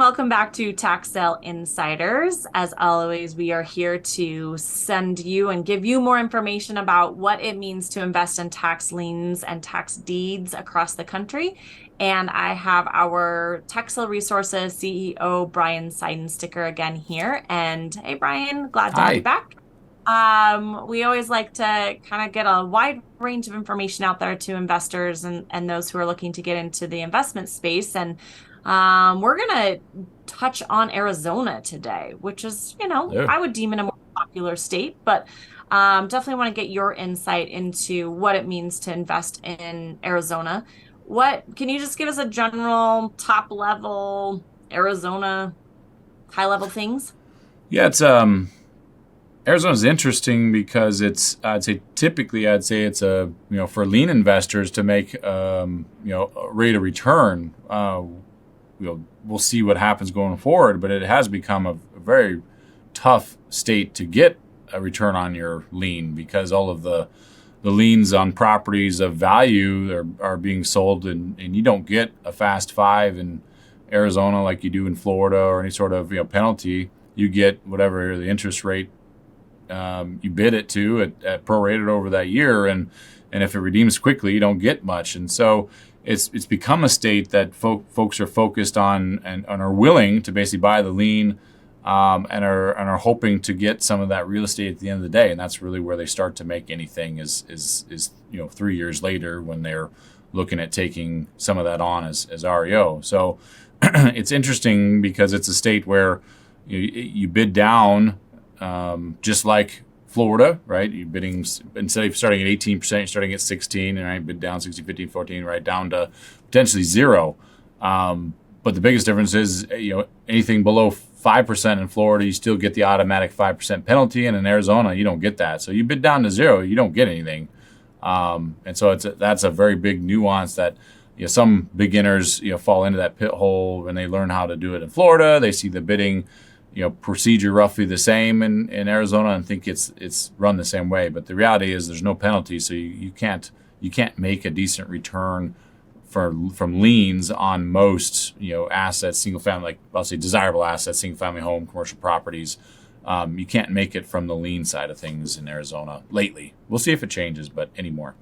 welcome back to Tax Sale Insiders. As always, we are here to send you and give you more information about what it means to invest in tax liens and tax deeds across the country. And I have our Tax Sale Resources CEO, Brian Seidensticker, again here. And hey, Brian, glad to have you Hi. back. We always like to kind of get a wide range of information out there to investors and those who are looking to get into the investment space. And we're going to touch on Arizona today, which is, Yeah. I would deem it a more popular state, but definitely want to get your insight into what it means to invest in Arizona. What can you just give us a general top level Arizona high level things? Yeah, it's Arizona's interesting because I'd say it's a for lean investors to make a rate of return. We'll see what happens going forward, but it has become a very tough state to get a return on your lien because all of the liens on properties of value are being sold, and you don't get a fast five in Arizona like you do in Florida or any sort of penalty. You get whatever the interest rate you bid it to at prorated over that year, and if it redeems quickly, you don't get much. And so it's become a state that folks are focused on and are willing to basically buy the lien, and are hoping to get some of that real estate at the end of the day. And that's really where they start to make anything is 3 years later when they're looking at taking some of that on as REO. So it's interesting because it's a state where you bid down, just like Florida, right? You're bidding, instead of starting at 18%, you're starting at 16, and right, bid down 60, 15, 14, right down to potentially zero. But the biggest difference is, anything below 5% in Florida, you still get the automatic 5% penalty, and in Arizona, you don't get that. So you bid down to zero, you don't get anything. And so that's a very big nuance that some beginners fall into that pit hole when they learn how to do it in Florida. They see the bidding procedure roughly the same in Arizona and think it's run the same way. But the reality is there's no penalty, so you can't make a decent return from liens on most assets, single family, like I'll say desirable assets, single family home, commercial properties. You can't make it from the lien side of things in Arizona lately. We'll see if it changes, but anymore.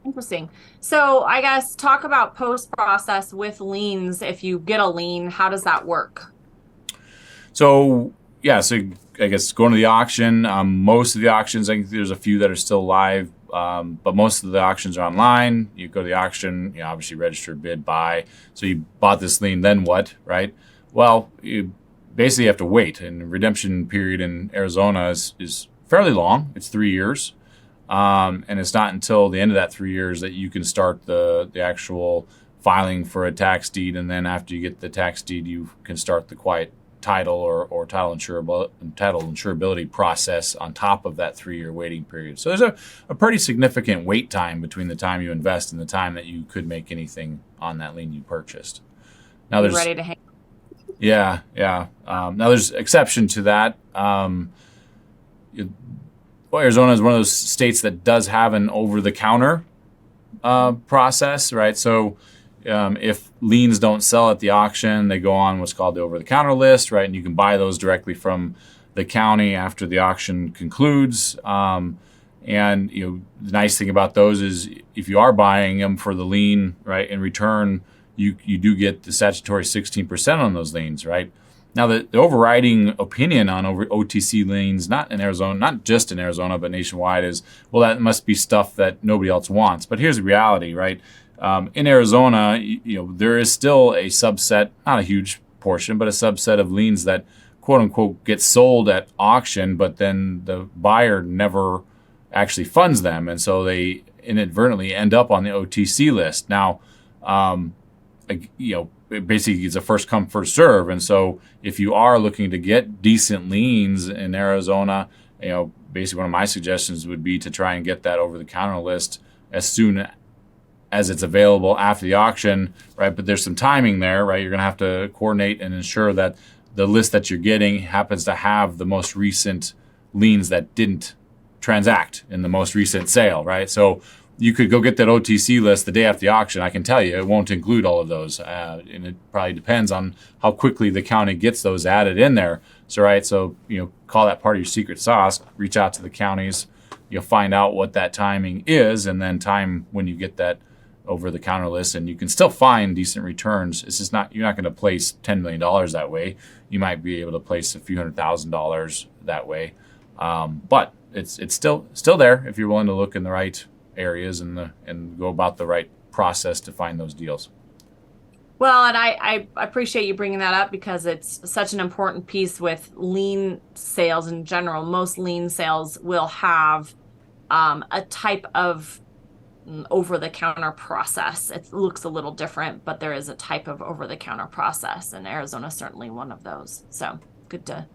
Interesting. So I guess talk about post process with liens. If you get a lien, how does that work? So yeah, so I guess going to the auction. Most of the auctions, I think there's a few that are still live, but most of the auctions are online. You go to the auction, obviously register, bid, buy. So you bought this lien, then what, right? Well, you basically have to wait, and the redemption period in Arizona is fairly long. It's 3 years, and it's not until the end of that 3 years that you can start the actual filing for a tax deed, and then after you get the tax deed, you can start the quiet title or title insurability process on top of that 3 year waiting period. So there's a pretty significant wait time between the time you invest and the time that you could make anything on that lien you purchased. Now You there's ready to hang? yeah. Now there's exception to that. Arizona is one of those states that does have an over-the-counter process, right? So if liens don't sell at the auction, they go on what's called the over-the-counter list, right? And you can buy those directly from the county after the auction concludes. And the nice thing about those is if you are buying them for the lien, right, in return, you do get the statutory 16% on those liens, right? Now, the overriding opinion on OTC liens, not in Arizona, not just in Arizona, but nationwide, is, well, that must be stuff that nobody else wants. But here's the reality, right? In Arizona, there is still a subset, not a huge portion, but a subset of liens that, quote unquote, get sold at auction, but then the buyer never actually funds them. And so they inadvertently end up on the OTC list. Now, basically it's a first come, first serve. And so if you are looking to get decent liens in Arizona, basically one of my suggestions would be to try and get that over the counter list as soon as it's available after the auction, right? But there's some timing there, right? You're going to have to coordinate and ensure that the list that you're getting happens to have the most recent liens that didn't transact in the most recent sale, right? So you could go get that OTC list the day after the auction. I can tell you it won't include all of those, and it probably depends on how quickly the county gets those added in there. So call that part of your secret sauce. Reach out to the counties. You'll find out what that timing is, and then time when you get that over the counter list, and you can still find decent returns. It's just you're not going to place $10 million that way. You might be able to place a few $100,000 that way, but it's still there if you're willing to look in the right areas and go about the right process to find those deals. Well, and I appreciate you bringing that up because it's such an important piece with lien sales in general. Most lien sales will have a type of over-the-counter process. It looks a little different, but there is a type of over-the-counter process, and Arizona is certainly one of those. So good to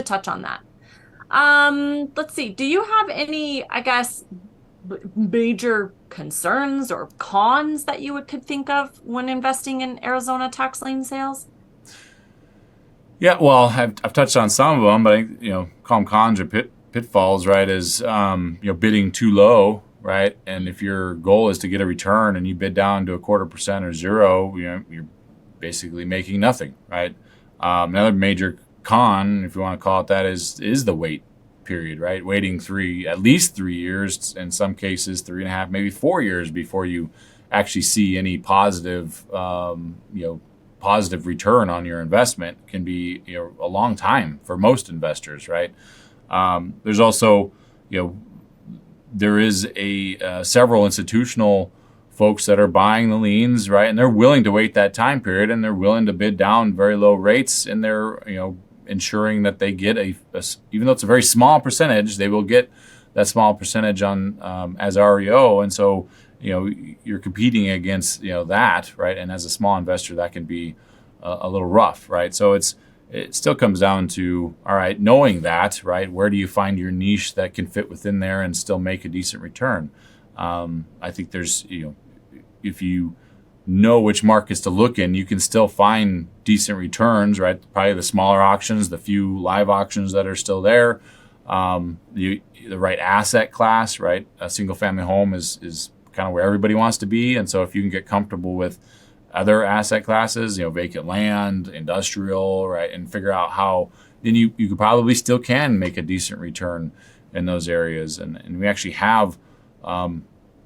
touch on that. Let's see. Do you have any, I guess, major concerns or cons that you could think of when investing in Arizona tax lien sales? Yeah, well, I've touched on some of them, but call them cons or pitfalls, right? Is bidding too low, right? And if your goal is to get a return and you bid down to 1/4% or zero, you're basically making nothing, right? Another major con, if you want to call it that, is the wait period, right? Waiting at least 3 years, in some cases 3.5, maybe 4 years before you actually see any positive, positive return on your investment can be a long time for most investors, right? There's also there is several institutional folks that are buying the liens, right? And they're willing to wait that time period, and they're willing to bid down very low rates, and they're, ensuring that they get even though it's a very small percentage, they will get that small percentage on as REO. And so, you're competing against, that, right? And as a small investor, that can be a little rough, right? So it still comes down to, all right, knowing that, right? Where do you find your niche that can fit within there and still make a decent return? I think there's, if you know which markets to look in, you can still find decent returns, right? Probably the smaller auctions, the few live auctions that are still there, the right asset class, right? A single family home is kind of where everybody wants to be. And so if you can get comfortable with other asset classes, vacant land, industrial, right? And figure out how, then you could probably still can make a decent return in those areas. And we actually have,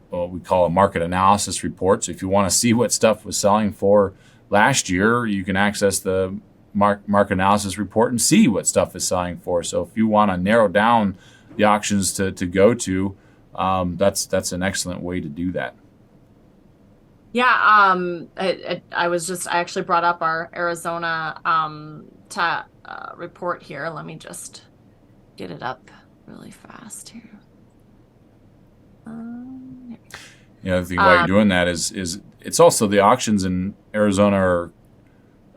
what we call a market analysis report. So if you want to see what stuff was selling for last year, you can access the market analysis report and see what stuff is selling for. So if you want to narrow down the auctions to go to, that's an excellent way to do that. Yeah, I actually brought up our Arizona report here. Let me just get it up really fast here. The thing while you're doing that is it's also the auctions in Arizona are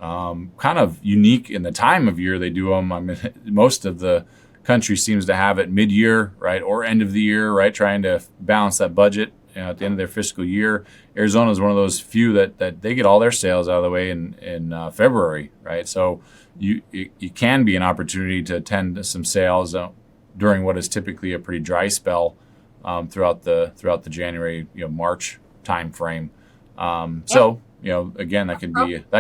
kind of unique in the time of year they do them. I mean, most of the country seems to have it mid-year, right, or end of the year, right, trying to balance that budget at the end of their fiscal year. Arizona is one of those few that they get all their sales out of the way in February, right? So you can be an opportunity to attend some sales during what is typically a pretty dry spell throughout the January March time frame. So again, that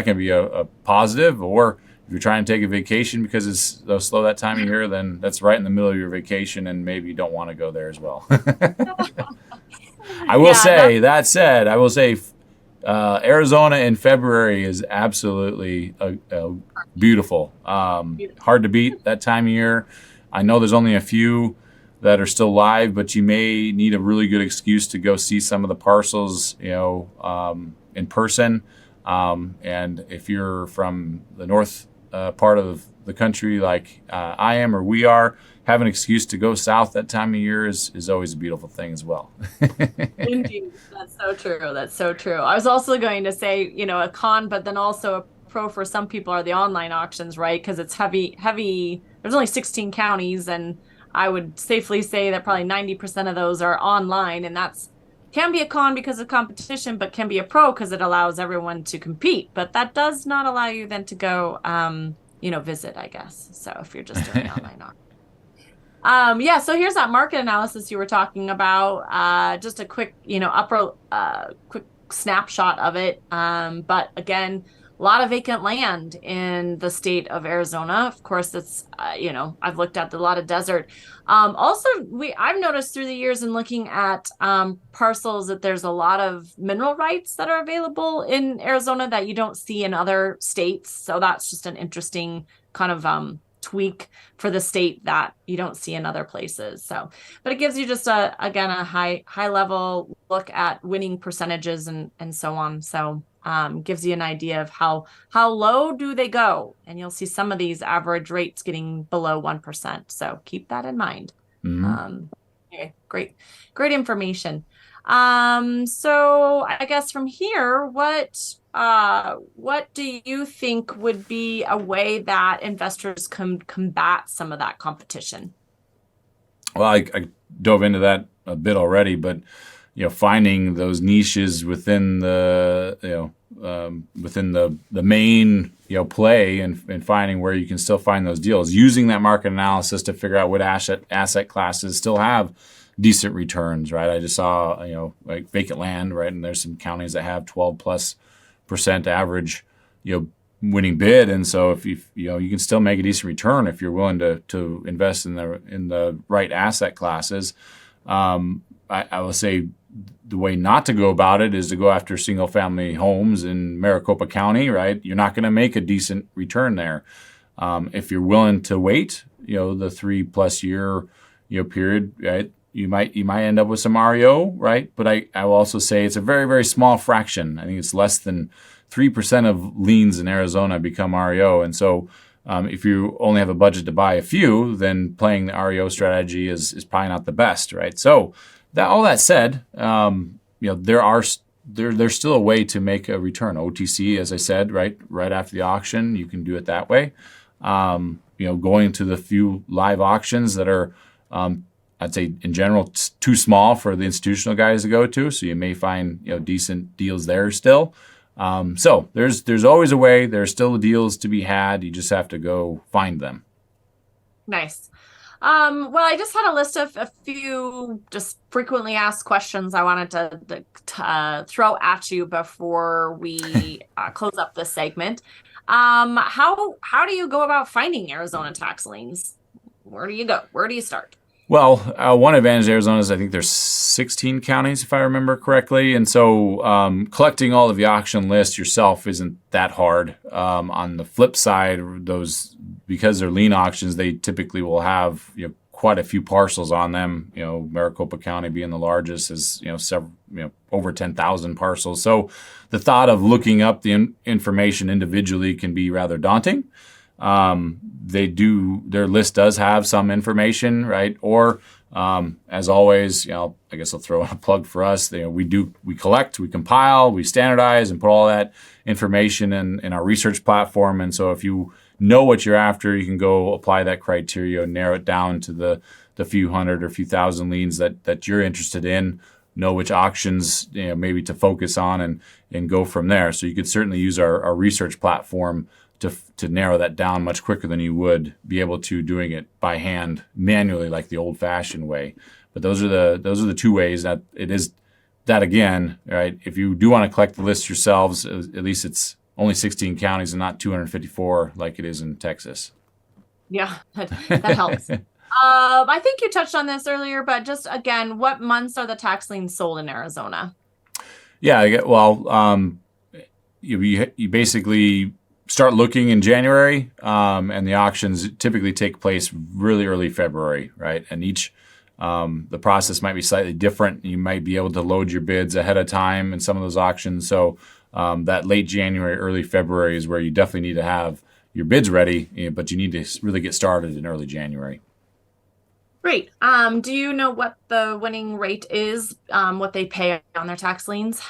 can be a positive. Or if you're trying to take a vacation because it's slow that time of year, then that's right in the middle of your vacation, and maybe you don't want to go there as well. I will say Arizona in February is absolutely beautiful. Hard to beat that time of year. I know there's only a few that are still live, but you may need a really good excuse to go see some of the parcels, in person. And if you're from the north part of the country, like I am or we are, have an excuse to go south that time of year is always a beautiful thing as well. Indeed, that's so true. That's so true. I was also going to say, a con, but then also a pro for some people are the online auctions, right? Because it's heavy. There's only 16 counties, and I would safely say that probably 90% of those are online, and that's can be a con because of competition, but can be a pro because it allows everyone to compete. But that does not allow you then to go, visit, I guess. So if you're just doing online auction. Yeah, so here's that market analysis you were talking about. Just a quick, quick snapshot of it. But again, a lot of vacant land in the state of Arizona. Of course, it's I've looked at a lot of desert. Also, I've noticed through the years in looking at parcels that there's a lot of mineral rights that are available in Arizona that you don't see in other states. So that's just an interesting kind of tweak for the state that you don't see in other places. So, but it gives you just a high level look at winning percentages and so on. So, gives you an idea of how low do they go, and you'll see some of these average rates getting below 1%. So keep that in mind. Mhm. Okay, great information. So I guess from here, what do you think would be a way that investors can combat some of that competition? Well, I dove into that a bit already, but finding those niches within the main play, and finding where you can still find those deals, using that market analysis to figure out what asset classes still have decent returns, right? I just saw like vacant land, right, and there's some counties that have 12+% average winning bid, and so if you can still make a decent return if you're willing to invest in the right asset classes. I will say the way not to go about it is to go after single family homes in Maricopa County, right? You're not going to make a decent return there. If you're willing to wait, the 3+ year period, right? You might end up with some REO, right? But I will also say it's a very, very small fraction. I think it's less than 3% of liens in Arizona become REO. And so if you only have a budget to buy a few, then playing the REO strategy is probably not the best, right? So all that said, there's still a way to make a return. OTC, as I said, right after the auction, you can do it that way. Going to the few live auctions that are, I'd say in general, too small for the institutional guys to go to. So you may find decent deals there still. So there's always a way. There's still deals to be had. You just have to go find them. Nice. Well, I just had a list of a few just frequently asked questions I wanted to throw at you before we close up this segment. How do you go about finding Arizona tax liens? Where do you go? Where do you start? Well, one advantage of Arizona is I think there's 16 counties, if I remember correctly. And so collecting all of the auction lists yourself isn't that hard. On the flip side, because they're lien auctions, they typically will have quite a few parcels on them. Maricopa County being the largest is several over 10,000 parcels. So the thought of looking up the information individually can be rather daunting. Their list does have some information, right? Or as always, I guess I'll throw in a plug for us. We collect, we compile, we standardize, and put all that information in our research platform. And so if you know what you're after, you can go apply that criteria, narrow it down to the few hundred or few thousand liens that you're interested in. Know which auctions maybe to focus on, and go from there. So you could certainly use our research platform to narrow that down much quicker than you would be able to doing it by hand manually like the old-fashioned way. But those are the two ways that it is. That again, right? If you do want to collect the list yourselves, at least it's only 16 counties and not 254 like it is in Texas. Yeah, that helps. I think you touched on this earlier, but just again, what months are the tax liens sold in Arizona? Yeah, well, you basically start looking in January, and the auctions typically take place really early February, right? And the process might be slightly different. You might be able to load your bids ahead of time in some of those auctions. So that late January, early February is where you definitely need to have your bids ready, but you need to really get started in early January. Great. Do you know what the winning rate is, what they pay on their tax liens?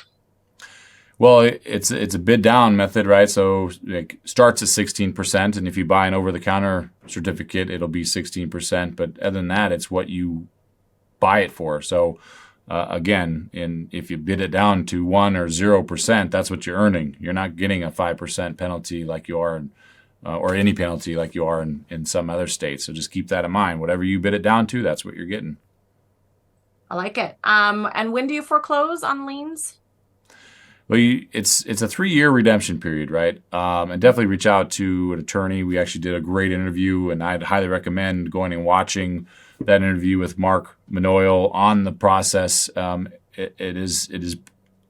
Well, it's a bid down method, right? So it starts at 16%, and if you buy an over-the-counter certificate, it'll be 16%. But other than that, it's what you buy it for. So again, if you bid it down to 1 or 0%, that's what you're earning. You're not getting a 5% penalty like you are or any penalty like you are in some other states. So just keep that in mind. Whatever you bid it down to, that's what you're getting. I like it. And when do you foreclose on liens? Well, it's a 3-year redemption period, right? And definitely reach out to an attorney. We actually did a great interview, and I'd highly recommend going and watching that interview with Mark Manoyle on the process. It is,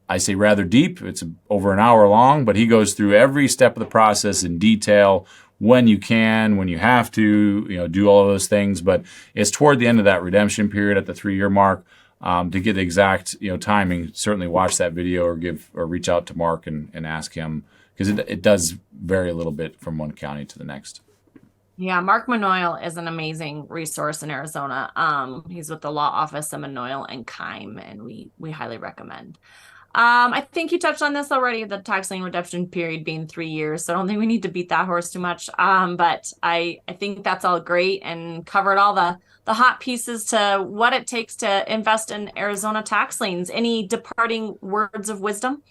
I say, rather deep. It's over an hour long, but he goes through every step of the process in detail. When you can, when you have to, do all of those things. But it's toward the end of that redemption period at the 3-year mark. To get the exact timing, certainly watch that video or reach out to Mark and ask him, because it does vary a little bit from one county to the next. Yeah, Mark Manoyle is an amazing resource in Arizona. He's with the law office of Manoyle and Kime, and we highly recommend. I think you touched on this already, the tax lien redemption period being 3 years. So I don't think we need to beat that horse too much. But I think that's all great and covered all the hot pieces to what it takes to invest in Arizona tax liens. Any departing words of wisdom?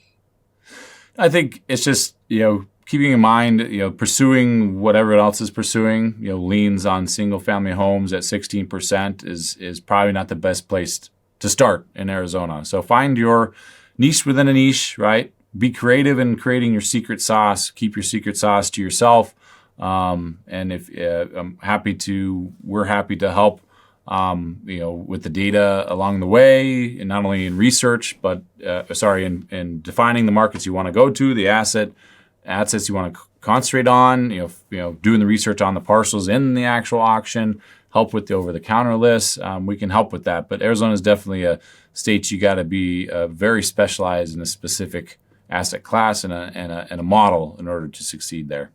I think it's just, keeping in mind, pursuing whatever else is pursuing, liens on single family homes at 16% is probably not the best place to start in Arizona. So find your niche within a niche, right? Be creative in creating your secret sauce. Keep your secret sauce to yourself. And if we're happy to help, with the data along the way, and not only in research, but in defining the markets you want to go to, the assets you want to concentrate on. Doing the research on the parcels in the actual auction. Help with the over-the-counter list. We can help with that, but Arizona is definitely a state you got to be very specialized in a specific asset class and a model in order to succeed there.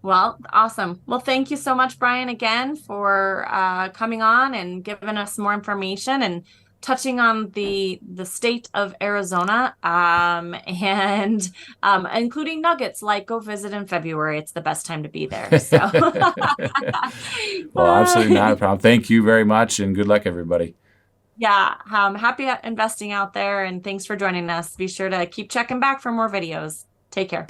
Well, awesome. Well, thank you so much, Brian, again for coming on and giving us more information and touching on the state of Arizona, and including nuggets like go visit in February. It's the best time to be there. So, Well, absolutely not a problem. Thank you very much, and good luck, everybody. Yeah, happy investing out there, and thanks for joining us. Be sure to keep checking back for more videos. Take care.